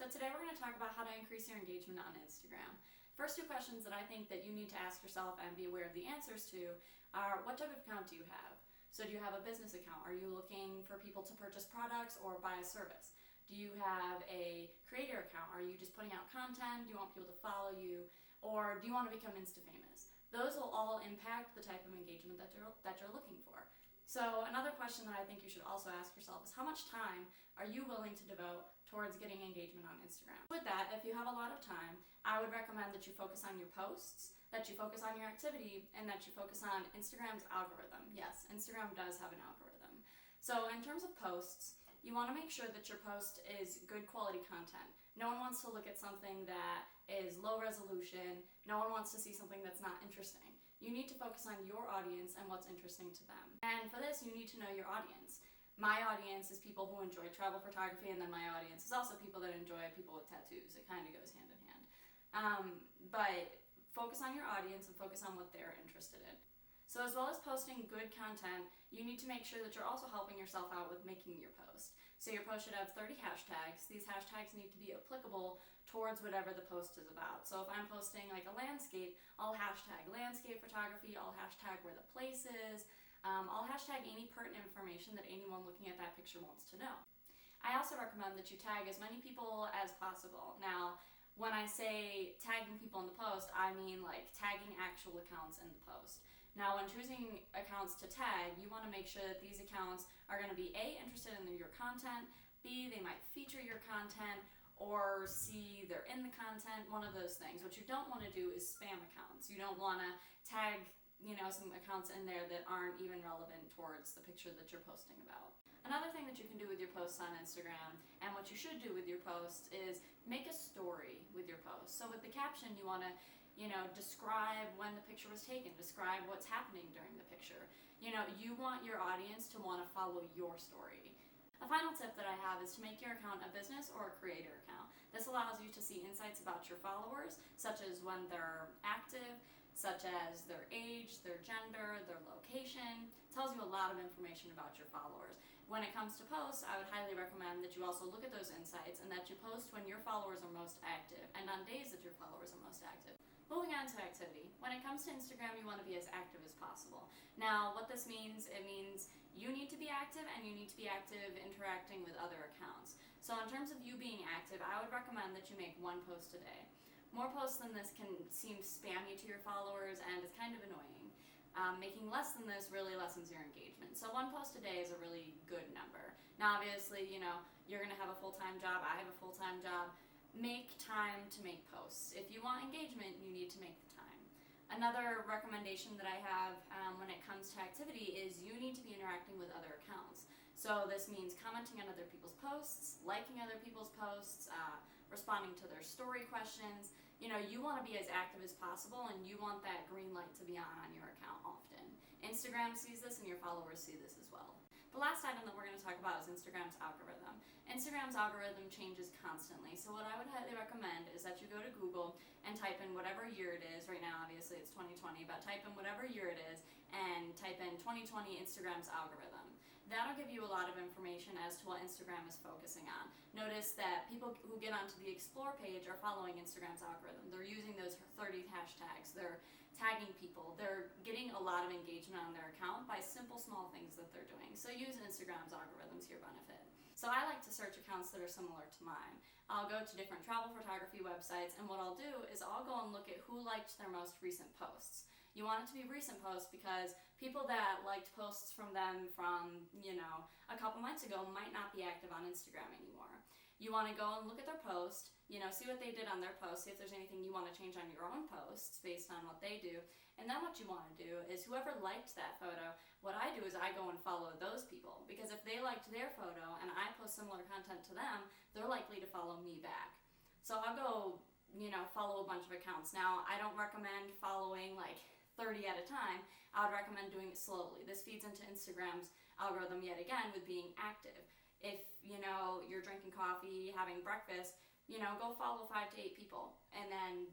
So today we're going to talk about how to increase your engagement on Instagram. First two questions that I think that you need to ask yourself and be aware of the answers to are, what type of account do you have? So do you have a business account? Are you looking for people to purchase products or buy a service? Do you have a creator account? Are you just putting out content? Do you want people to follow you? Or do you want to become Insta famous? Those will all impact the type of engagement that you're looking for. So another question that I think you should also ask yourself is, how much time are you willing to devote towards getting engagement on Instagram? With that, if you have a lot of time, I would recommend that you focus on your posts, that you focus on your activity, and that you focus on Instagram's algorithm. Yes, Instagram does have an algorithm. So in terms of posts, you want to make sure that your post is good quality content. No one wants to look at something that is low resolution. No one wants to see something that's not interesting. You need to focus on your audience and what's interesting to them. And for this, you need to know your audience. My audience is people who enjoy travel photography, and then my audience is also people that enjoy people with tattoos. It kind of goes hand in hand. But focus on your audience and focus on what they're interested in. So as well as posting good content, you need to make sure that you're also helping yourself out with making your post. So your post should have 30 hashtags. These hashtags need to be applicable towards whatever the post is about. So if I'm posting like a landscape, I'll hashtag landscape photography, I'll hashtag where the place is, I'll hashtag any pertinent information that anyone looking at that picture wants to know. I also recommend that you tag as many people as possible. Now, when I say tagging people in the post, I mean like tagging actual accounts in the post. Now, when choosing accounts to tag, you want to make sure that these accounts are going to be A, interested in your content, B, they might feature your content, or C, they're in the content, one of those things. What you don't want to do is spam accounts. You don't want to tag, some accounts in there that aren't even relevant towards the picture that you're posting about. Another thing that you can do with your posts on Instagram, and what you should do with your posts, is make a story with your post. So with the caption, you want to describe when the picture was taken, describe what's happening during the picture. You want your audience to want to follow your story. A final tip that I have is to make your account a business or a creator account. This allows you to see insights about your followers, such as when they're active, such as their age, their gender, their location. It tells you a lot of information about your followers. When it comes to posts, I would highly recommend that you also look at those insights and that you post when your followers are most active and on days that your followers are most active. Moving on to activity. When it comes to Instagram, you want to be as active as possible. Now, what this means, it means you need to be active, and you need to be active interacting with other accounts. So in terms of you being active, I would recommend that you make one post a day. More posts than this can seem spammy to your followers, and it's kind of annoying. Making less than this really lessens your engagement. So one post a day is a really good number. Now, obviously, you're going to have a full-time job. I have a full-time job. Make time to make posts. If you want engagement, you need to make the time. Another recommendation that I have when it comes to activity is you need to be interacting with other accounts. So this means commenting on other people's posts, liking other people's posts, responding to their story questions. You want to be as active as possible, and you want that green light to be on your account often. Instagram sees this, and your followers see this as well. The last item that we're going to talk about is Instagram's algorithm. Instagram's algorithm changes constantly, so what I would highly recommend is that you go to Google and type in whatever year it is. Right now, obviously, it's 2020, but type in whatever year it is and type in 2020 Instagram's algorithm. That'll give you a lot of information as to what Instagram is focusing on. Notice that people who get onto the Explore page are following Instagram's algorithm. They're using those 30 hashtags. They're tagging people. They're getting a lot of engagement on their account by simple, small things that they're doing. So use Instagram's algorithm to your benefit. So I like to search accounts that are similar to mine. I'll go to different travel photography websites, and what I'll do is I'll go and look at who liked their most recent posts. You want it to be recent posts because people that liked posts from them from, a couple months ago might not be active on Instagram anymore. You want to go and look at their post, see what they did on their post, see if there's anything you want to change on your own posts based on what they do. And then what you want to do is whoever liked that photo, what I do is I go and follow those people, because if they liked their photo and I post similar content to them, they're likely to follow me back. So I'll go, follow a bunch of accounts. Now, I don't recommend following like 30 at a time. I would recommend doing it slowly. This feeds into Instagram's algorithm yet again with being active. If, you're drinking coffee, having breakfast, go follow 5 to 8 people, and then,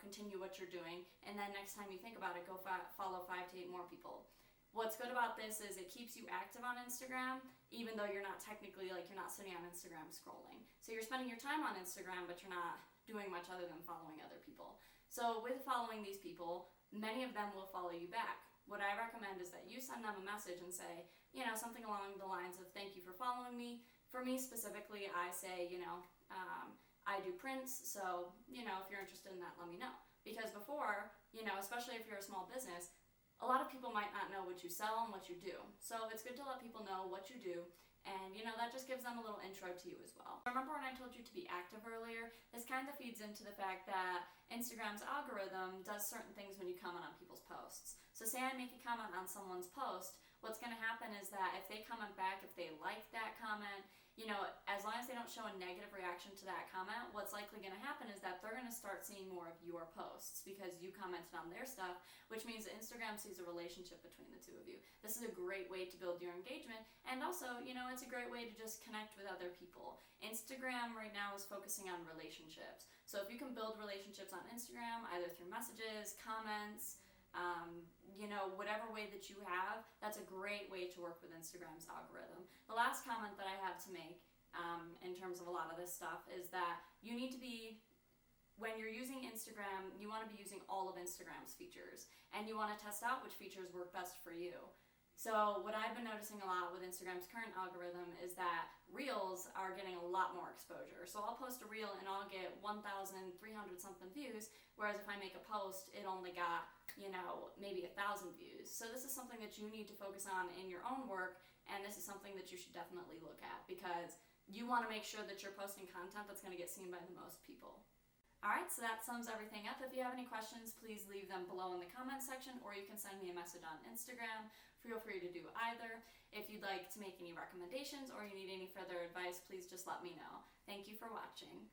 continue what you're doing. And then next time you think about it, go follow 5 to 8 more people. What's good about this is it keeps you active on Instagram. even though you're not technically, like, you're not sitting on Instagram scrolling. So you're spending your time on Instagram, but you're not doing much other than following other people. So with following these people, many of them will follow you back. What I recommend is that you send them a message and say, you know, something along the lines of, thank you for following me. For me specifically, I say, you know, I do prints, so, you know, if you're interested in that, let me know. Because before, you know, especially if you're a small business, a lot of people might not know what you sell and what you do. So it's good to let people know what you do, and, you know, that just gives them a little intro to you as well. Remember when I told you to be active earlier? This kind of feeds into the fact that Instagram's algorithm does certain things when you comment on people's posts. So say I make a comment on someone's post, what's going to happen is that if they comment back, if they like that comment, you know, as long as they don't show a negative reaction to that comment, what's likely going to happen is that they're going to start seeing more of your posts because you commented on their stuff, which means that Instagram sees a relationship between the two of you. This is a great way to build your engagement, and also, you know, it's a great way to just connect with other people. Instagram right now is focusing on relationships. So if you can build relationships on Instagram, either through messages, comments, you know, whatever way that you have, that's a great way to work with Instagram's algorithm. The last comment that I have to make in terms of a lot of this stuff is that you need to be, when you're using Instagram, you want to be using all of Instagram's features, and you want to test out which features work best for you. So what I've been noticing a lot with Instagram's current algorithm is that Reels are getting a lot more exposure. So I'll post a Reel and I'll get 1,300 something views, whereas if I make a post, it only got, you know, maybe 1,000 views. So this is something that you need to focus on in your own work, and this is something that you should definitely look at because you want to make sure that you're posting content that's going to get seen by the most people. Alright, so that sums everything up. If you have any questions, please leave them below in the comment section, or you can send me a message on Instagram. Feel free to do either. If you'd like to make any recommendations or you need any further advice, please just let me know. Thank you for watching.